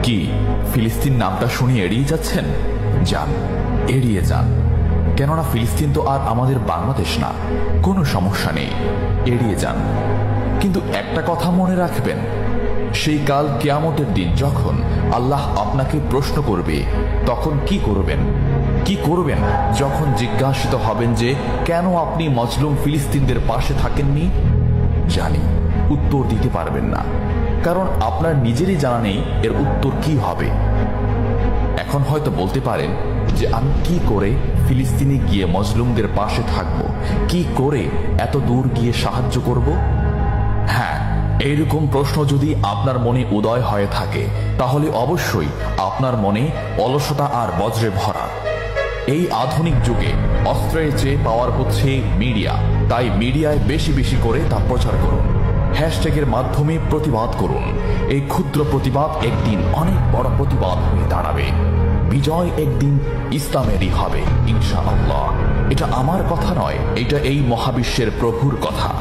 কি ফিলিস্তিন নামটা শুনে এড়িয়ে যাচ্ছেন? যান, এড়িয়ে যান। কেননা ফিলিস্তিন তো আর আমাদের বাংলাদেশ না। কোনো সমস্যা নেই, এড়িয়ে যান। কিন্তু একটা কথা মনে রাখবেন, সেই কাল কিয়ামতের দিন যখন আল্লাহ আপনাকে প্রশ্ন করবে, তখন কি করবেন? কি করবেন যখন জিজ্ঞাসিত হবেন যে কেন আপনি মজলুম ফিলিস্তিনদের পাশে থাকেননি? জানি উত্তর দিতে পারবেন না, কারণ আপনার নিজেরই জানা নেই এর উত্তর কি হবে। এখন হয়তো বলতে পারেন যে আমি কি করে ফিলিস্তিনে গিয়ে মজলুমদের পাশে থাকব, কি করে এত দূর গিয়ে সাহায্য করব? হ্যাঁ, এইরকম প্রশ্ন যদি আপনার মনে উদয় হয়ে থাকে, তাহলে অবশ্যই আপনার মনে অলসতা আর বজ্রে ভরা। এই আধুনিক যুগে অস্ত্রের চেয়ে পাওয়ার হচ্ছে মিডিয়া, তাই মিডিয়ায় বেশি বেশি করে তা প্রচার করুন। হ্যাশট্যাগের মাধ্যমে প্রতিবাদ করুন। এই ক্ষুদ্র প্রতিবাদ একদিন অনেক বড় প্রতিবাদ হয়ে দাঁড়াবে। বিজয় একদিন ইসলামেরই হবে ইনশাআল্লাহ। এটা আমার কথা নয়, এটা এই মহাবিশ্বের প্রভুর কথা।